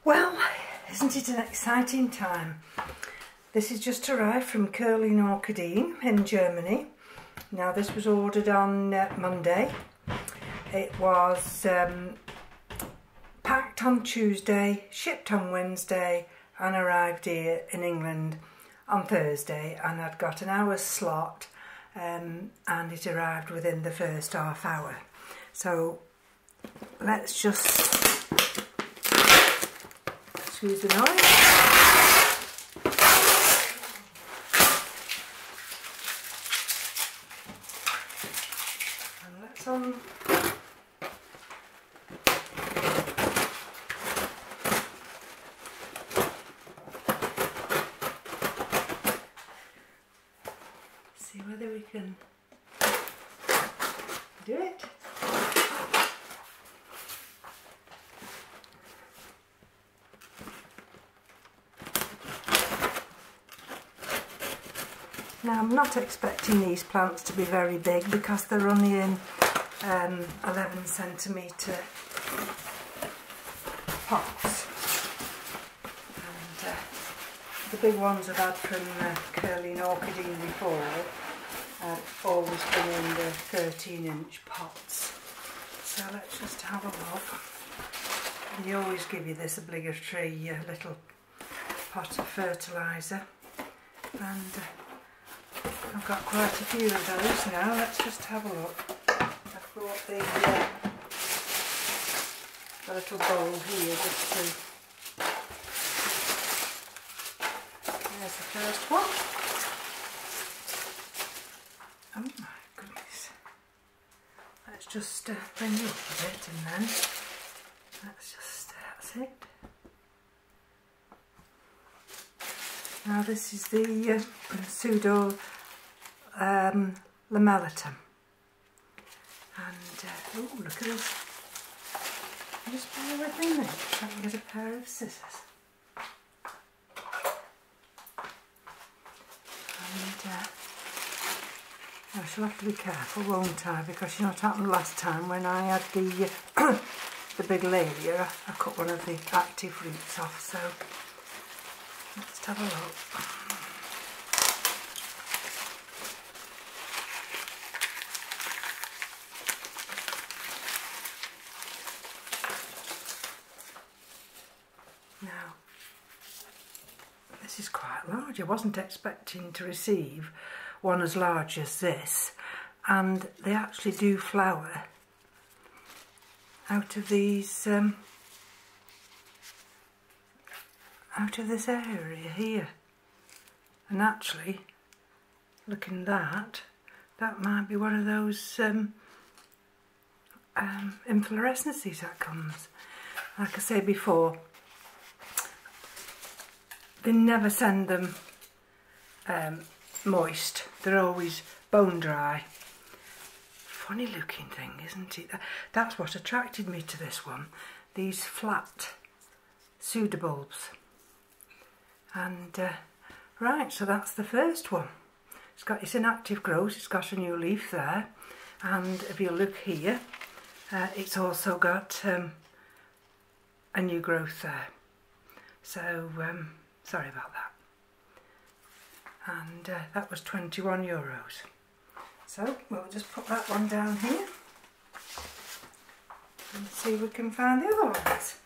Well, isn't it an exciting time? This has just arrived from M.E.s Orchids in Germany. Now this was ordered on Monday. It was packed on Tuesday, shipped on Wednesday and arrived here in England on Thursday, and I'd got an hour's slot and it arrived within the first half hour. So let's just excuse the noise. And let's see whether we can do it. Now I'm not expecting these plants to be very big because they're only in 11 centimetre pots, and the big ones I've had from M.E.s Orchids before have always been in the 13-inch pots. So let's just have a look. They always give you this obligatory little pot of fertiliser, and I've got quite a few of those now. Let's just have a look. I've brought the little bowl here just to... There's the first one. Oh my goodness. Let's just bring you up a bit, and then that's it. Now this is the pseudo lamellatum, and oh, look at this. Just bear with me a minute, I can get a pair of scissors. And I shall have to be careful, won't I? Because you know what happened last time when I had the the big layer, I cut one of the active roots off. So let's have a look. Now, this is quite large. I wasn't expecting to receive one as large as this, and they actually do flower out of these, out of this area here. And actually, looking at that might be one of those inflorescences that comes. Like I said before, they never send them moist. They're always bone dry. Funny looking thing, isn't it? That's what attracted me to this one. These flat pseudobulbs. And right, so that's the first one. It's an active growth. It's got a new leaf there, and if you look here, it's also got a new growth there. So sorry about that. And that was €21. So we'll just put that one down here and see if we can find the other ones.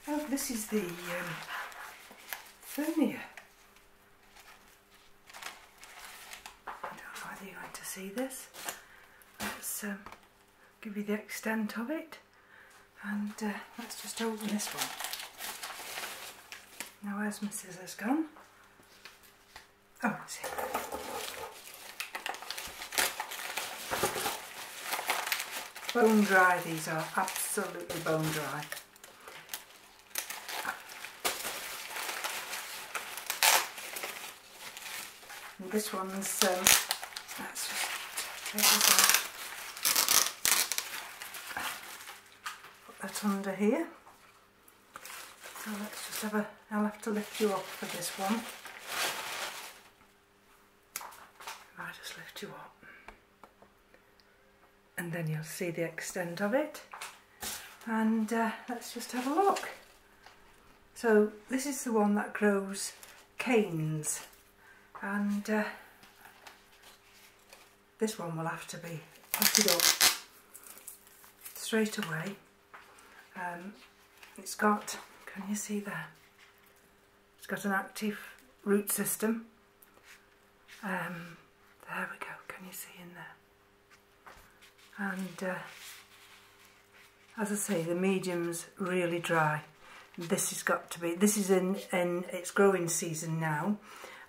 Oh, this is the Fernia. You're going to see this. Let's give you the extent of it, and let's just open this one. Now where's my scissors gone? Oh, it's here. Bone dry, these are absolutely bone dry. And this one's let's just take this off. Put that under here. So let's just have I'll have to lift you up for this one. I'll just lift you up. And then you'll see the extent of it. And let's just have a look. So this is the one that grows canes, and this one will have to be potted up straight away. It's got, can you see there? It's got an active root system. There we go, can you see in there? And as I say, the medium's really dry. This has got to be, this is in its growing season now,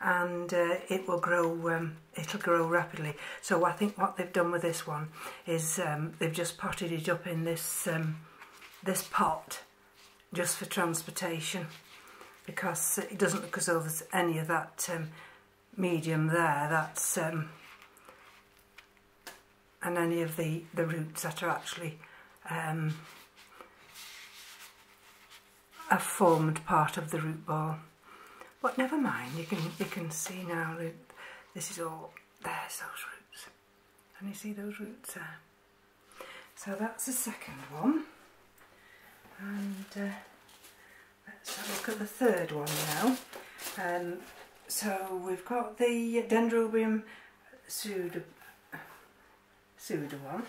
and it will grow, it'll grow rapidly. So I think what they've done with this one is they've just potted it up in this this pot just for transportation, because it doesn't look as though there's any of that medium there, that's and any of the roots that are actually have formed part of the root ball. But never mind, you can see now that this is all, there's those roots. Can you see those roots there? So that's the second one. And let's have a look at the third one now. So we've got the Dendrobium pseudo one,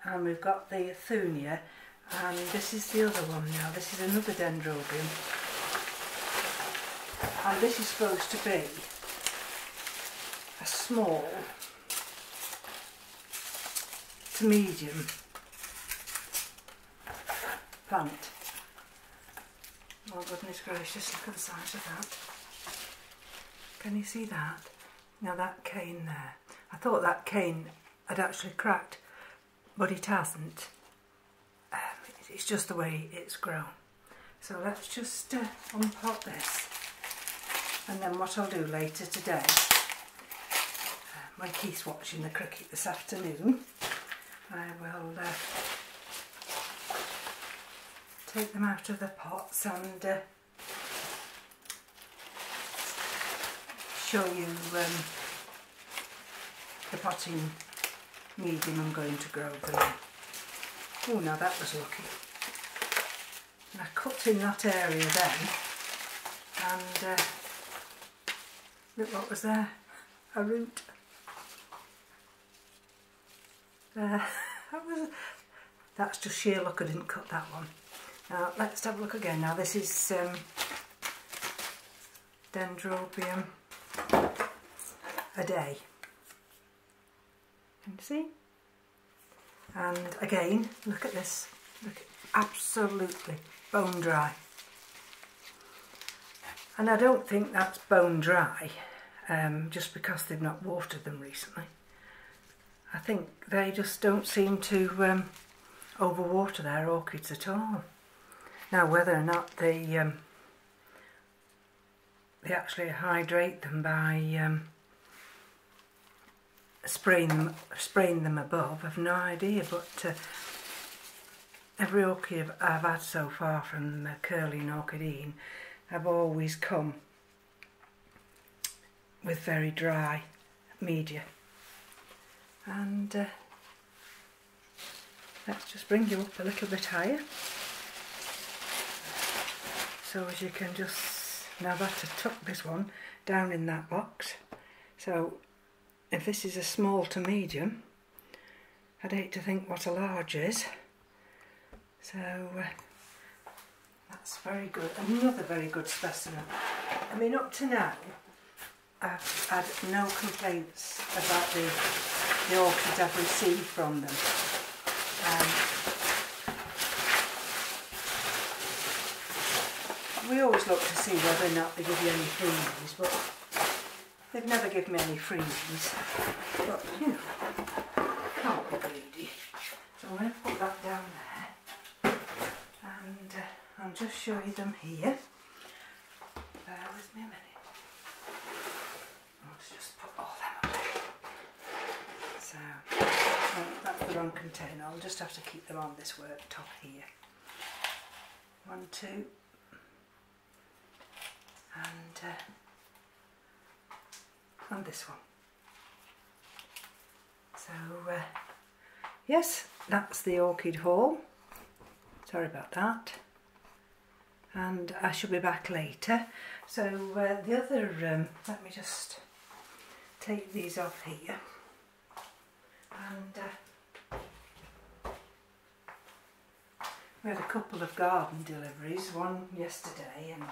and we've got the Thunia, and this is the other one now. This is another Dendrobium, and this is supposed to be a small to medium plant. Oh goodness gracious, look at the size of that. Can you see that? Now that cane there, I thought that cane had actually cracked, but it hasn't. It's just the way it's grown. So let's just unpot this, and then what I'll do later today, when Keith's watching the cricket this afternoon, I will take them out of the pots and show you the potting medium I'm going to grow them in. Oh, now that was lucky. And I cut in that area then, and look what was there, a root. There, that's just sheer luck I didn't cut that one. Now let's have a look again. Now this is Dendrobium a day. Can you see? And again, look at this. Look, absolutely bone dry. And I don't think that's bone dry just because they've not watered them recently. I think they just don't seem to overwater their orchids at all. Now whether or not they actually hydrate them by spraying them above, I've no idea, but every orchid I've had so far from Curly and Orchidine have always come with very dry media. And let's just bring you up a little bit higher, so as you can just, now I've had to tuck this one down in that box. So if this is a small to medium, I'd hate to think what a large is. So that's very good, another very good specimen. I mean, up to now I've had no complaints about the orchids I've received from them. We always look to see whether or not they give you any freebies, but they've never given me any freebies. But you know, can't be greedy. So I'm going to put that down there, and I'll just show you them here. Bear with me a minute. Let's just put all them up. So, that's the wrong container. I'll just have to keep them on this worktop here. 1, 2, and this one. So yes, that's the orchid haul. Sorry about that. And I shall be back later. So the other, let me just take these off here. And we had a couple of garden deliveries, one yesterday, and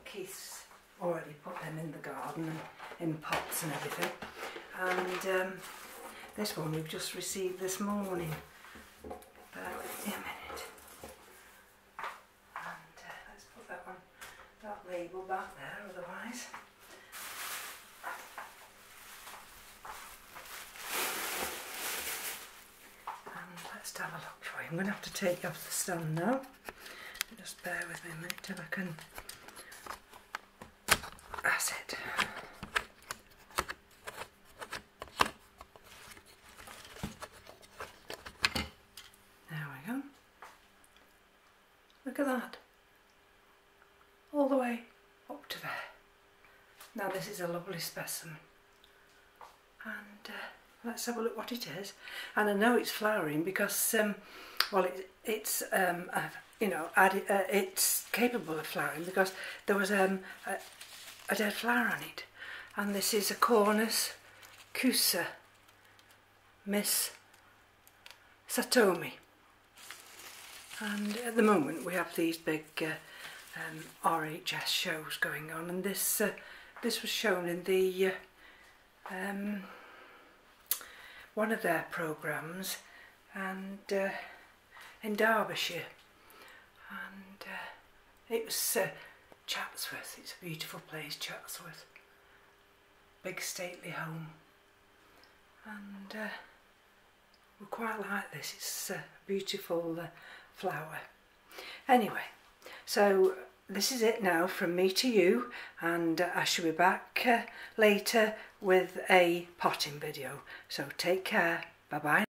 Keith's already put them in the garden and in pots and everything. And this one we've just received this morning. Bear with me a minute. And let's put that label back there, otherwise. And let's have a look for you. I'm going to have to take you off the stand now. Just bear with me a minute till I can. That's it. There we go. Look at that. All the way up to there. Now this is a lovely specimen. And let's have a look what it is. And I know it's flowering because, well, it's you know, it's capable of flowering because there was a dead flower on it. And this is a Cornus Cusa Miss Satomi. And at the moment we have these big RHS shows going on, and this was shown in the one of their programmes, and in Derbyshire, and it was Chatsworth. It's a beautiful place, Chatsworth, big stately home, and we quite like this. It's a beautiful flower. Anyway, so this is it now from me to you, and I shall be back later with a potting video. So take care. Bye bye.